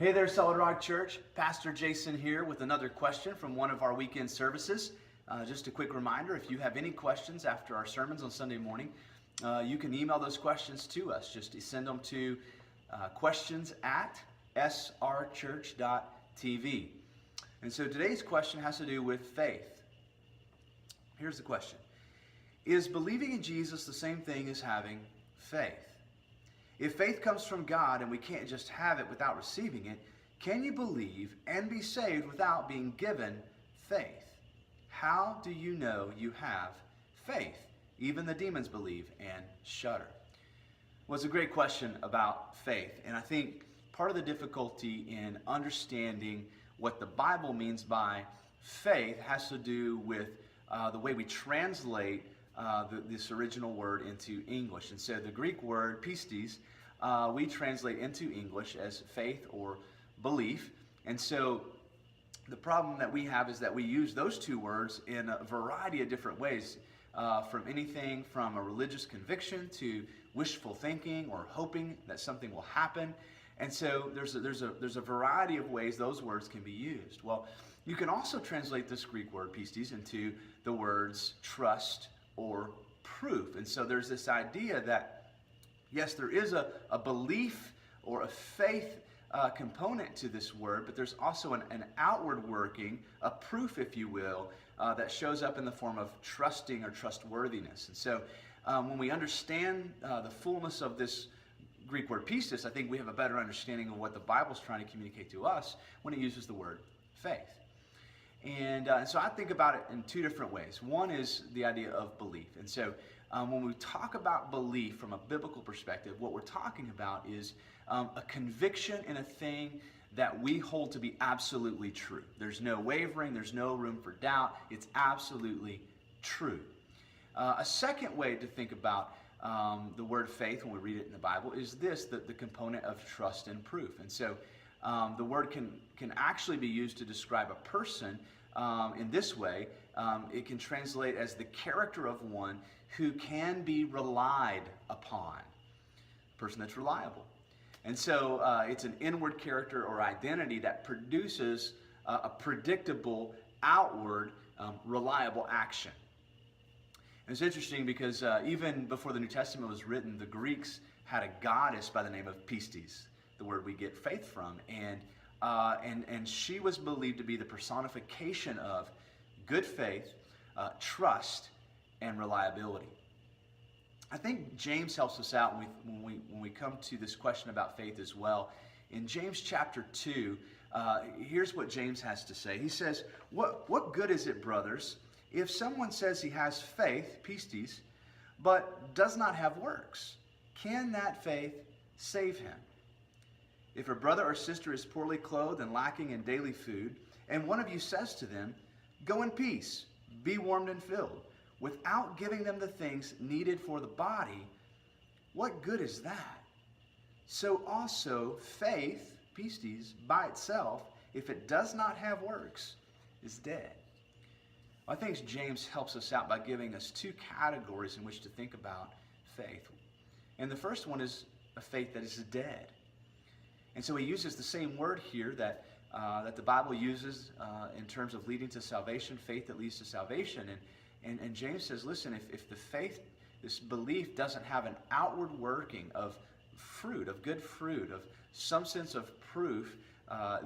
Hey there, Solid Rock Church. Pastor Jason here with another question from one of our weekend services. Just a quick reminder, if you have any questions after our sermons on Sunday morning, you can email those questions to us. Just send them to questions@srchurch.tv. And so today's question has to do with faith. Here's the question. Is believing in Jesus the same thing as having faith? If faith comes from God and we can't just have it without receiving it, can you believe and be saved without being given faith? How do you know you have faith? Even the demons believe and shudder. Well, it's a great question about faith, and I think part of the difficulty in understanding what the Bible means by faith has to do with the way we translate this original word into English. And so the Greek word pistis, we translate into English as faith or belief. And so the problem that we have is that we use those two words in a variety of different ways, from anything from a religious conviction to wishful thinking or hoping that something will happen. And so there's a variety of ways those words can be used. Well, you can also translate this Greek word pistis into the words trust or proof. And so there's this idea that, yes, there is a belief or a faith component to this word, but there's also an outward working, a proof, if you will, that shows up in the form of trusting or trustworthiness. And so when we understand the fullness of this Greek word pistis, I think we have a better understanding of what the Bible's trying to communicate to us when it uses the word faith. And so I think about it in two different ways. One is the idea of belief. And so when we talk about belief from a biblical perspective, what we're talking about is a conviction in a thing that we hold to be absolutely true. There's no wavering, there's no room for doubt. It's absolutely true. A second way to think about the word faith when we read it in the Bible is this, the component of trust and proof. And so the word can actually be used to describe a person in this way. It can translate as the character of one who can be relied upon, a person that's reliable. And so it's an inward character or identity that produces a predictable, outward, reliable action. And it's interesting because even before the New Testament was written, the Greeks had a goddess by the name of Pistis, the word we get faith from, and she was believed to be the personification of good faith, trust, and reliability. I think James helps us out when we come to this question about faith as well. In James chapter 2, here's what James has to say. He says, what good is it, brothers, if someone says he has faith, pistis, but does not have works? Can that faith save him? If a brother or sister is poorly clothed and lacking in daily food, and one of you says to them, go in peace, be warmed and filled, without giving them the things needed for the body, what good is that? So also faith, pistis, by itself, if it does not have works, is dead. I think James helps us out by giving us two categories in which to think about faith. And the first one is a faith that is dead. And so he uses the same word here that the Bible uses in terms of leading to salvation, faith that leads to salvation. And James says, listen, if the faith, this belief doesn't have an outward working of fruit, of good fruit, of some sense of proof,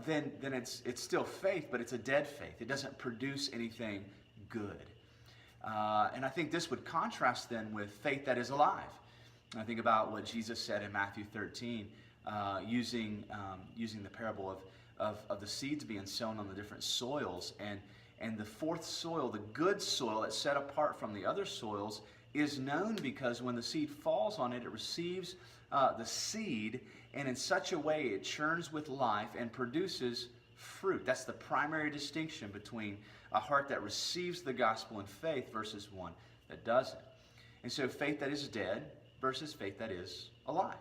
then it's still faith, but it's a dead faith. It doesn't produce anything good. And I think this would contrast then with faith that is alive. I think about what Jesus said in Matthew 13, using the parable of the seeds being sown on the different soils, and the fourth soil, the good soil that's set apart from the other soils, is known because when the seed falls on it, it receives the seed, and in such a way it churns with life and produces fruit. That's the primary distinction between a heart that receives the gospel in faith versus one that doesn't. And so faith that is dead versus faith that is alive.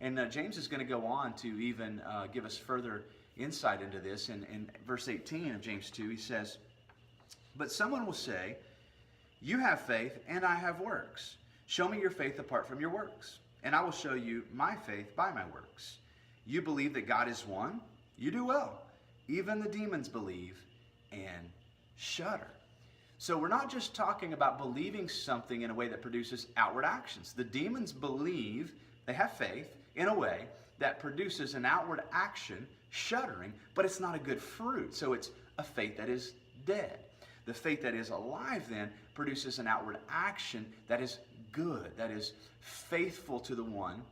And James is going to go on to even give us further insight into this. In verse 18 of James 2, he says, but someone will say, you have faith and I have works. Show me your faith apart from your works, and I will show you my faith by my works. You believe that God is one? You do well. Even the demons believe and shudder. So we're not just talking about believing something in a way that produces outward actions. The demons believe, they have faith in a way that produces an outward action, shuddering, but it's not a good fruit. So it's a faith that is dead. The faith that is alive then produces an outward action that is good, that is faithful to the one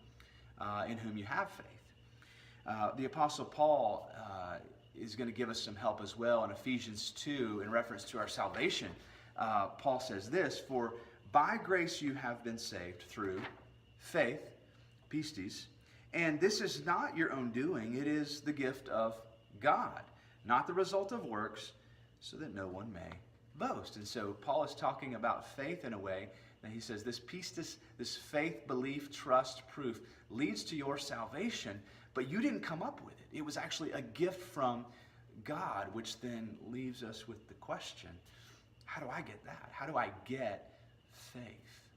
in whom you have faith. The Apostle Paul is going to give us some help as well in Ephesians 2 in reference to our salvation. Paul says this, "For by grace you have been saved through faith," pistis, "and this is not your own doing, it is the gift of God, not the result of works, so that no one may boast." And so Paul is talking about faith in a way that he says this pistis, this faith, belief, trust, proof, leads to your salvation, but you didn't come up with it. It was actually a gift from God, which then leaves us with the question, how do I get that? How do I get faith?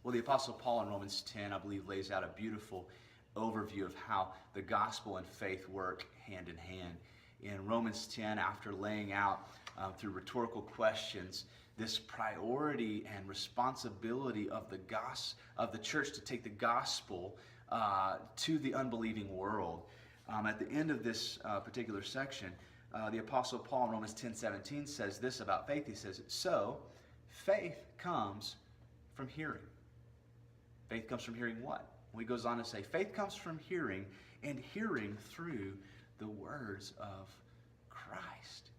Well, the Apostle Paul in Romans 10, I believe, lays out a beautiful overview of how the gospel and faith work hand in hand. In Romans 10, after laying out through rhetorical questions this priority and responsibility of the church to take the gospel to the unbelieving world, at the end of this particular section, the Apostle Paul in Romans 10:17 says this about faith. He says, "So faith comes from hearing." Faith comes from hearing what? Well, he goes on to say, faith comes from hearing, and hearing through the words of Christ.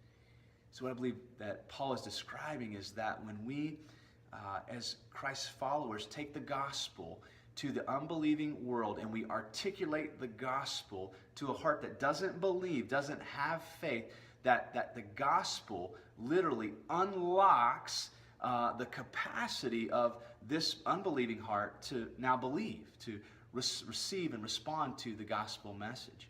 So what I believe that Paul is describing is that when we, as Christ's followers, take the gospel to the unbelieving world and we articulate the gospel to a heart that doesn't believe, doesn't have faith, that the gospel literally unlocks the capacity of this unbelieving heart to now believe, to receive and respond to the gospel message.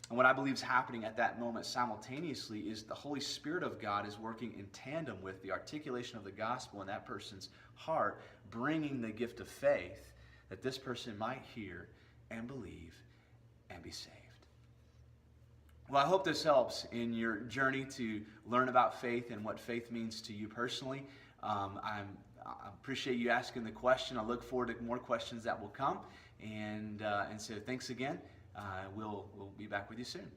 And what I believe is happening at that moment simultaneously is the Holy Spirit of God is working in tandem with the articulation of the gospel in that person's heart, bringing the gift of faith that this person might hear and believe and be saved. Well, I hope this helps in your journey to learn about faith and what faith means to you personally. I appreciate you asking the question. I look forward to more questions that will come. And so thanks again. We'll be back with you soon.